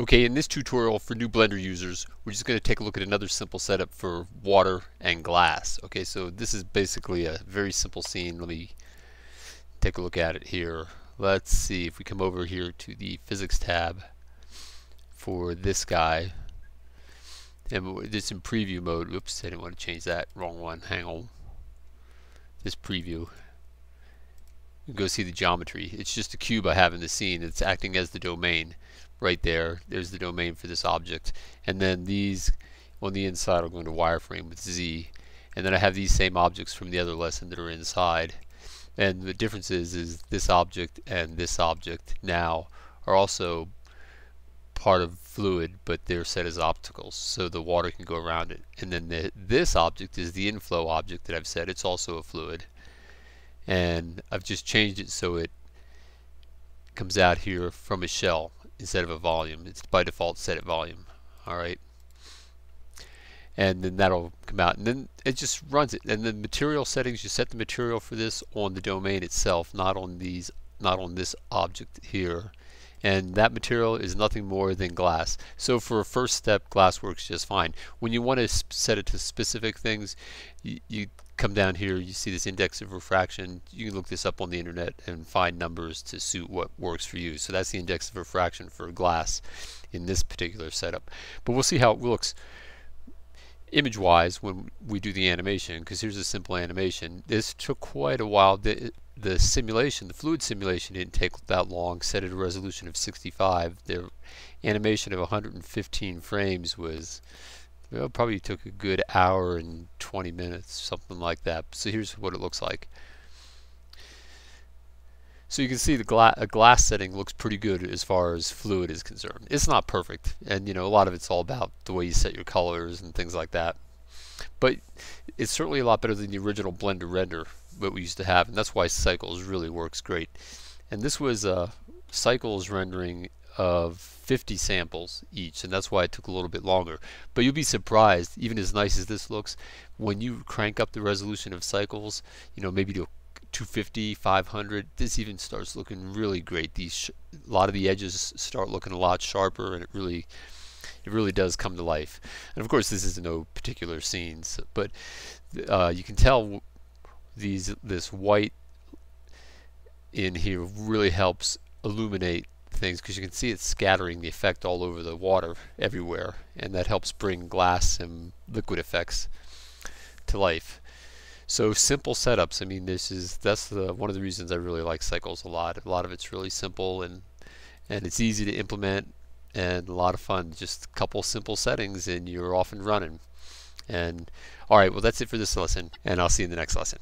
Okay, in this tutorial for new Blender users, we're just going to take a look at another simple setup for water and glass. Okay, so this is basically a very simple scene. Let me take a look at it here. Let's see if we come over here to the physics tab for this guy. And it's in preview mode. Oops, I didn't want to change that. Wrong one. Hang on. This preview. You can go see the geometry. It's just a cube I have in the scene. It's acting as the domain. Right there, there's the domain for this object, and then these on the inside are going to wireframe with Z, and then I have these same objects from the other lesson that are inside, and the difference is this object and this object now are also part of fluid, but they're set as obstacles so the water can go around it. And then this object is the inflow object that I've said. It's also a fluid, and I've just changed it so it comes out here from a shell instead of a volume. It's by default set at volume. Alright, and then that'll come out, and then it just runs it. And the material settings, you set the material for this on the domain itself, not on this object here. And that material is nothing more than glass. So for a first step, glass works just fine. When you want to set it to specific things, you come down here, you see this index of refraction. You can look this up on the internet and find numbers to suit what works for you. So that's the index of refraction for glass in this particular setup. But we'll see how it looks image wise when we do the animation, because here's a simple animation. This took quite a while. The simulation, the fluid simulation, didn't take that long, set at a resolution of 65. The animation of 115 frames was, well, probably took a good hour and 20 minutes, something like that. So here's what it looks like. So you can see the glass setting looks pretty good as far as fluid is concerned. It's not perfect, and a lot of it's all about the way you set your colors and things like that. But it's certainly a lot better than the original Blender render that we used to have, and that's why Cycles really works great. And this was a Cycles rendering of 50 samples each, and that's why it took a little bit longer. But you'll be surprised, even as nice as this looks, when you crank up the resolution of Cycles, maybe to 250, 500, this even starts looking really great. A lot of the edges start looking a lot sharper, and it really does come to life. And of course this is no particular scenes, but you can tell this white in here really helps illuminate things, because you can see it's scattering the effect all over the water everywhere, and that helps bring glass and liquid effects to life. So simple setups. I mean, that's one of the reasons I really like Cycles a lot. A lot of it's really simple, and it's easy to implement and a lot of fun. Just a couple simple settings and you're off and running. And alright, well, that's it for this lesson, and I'll see you in the next lesson.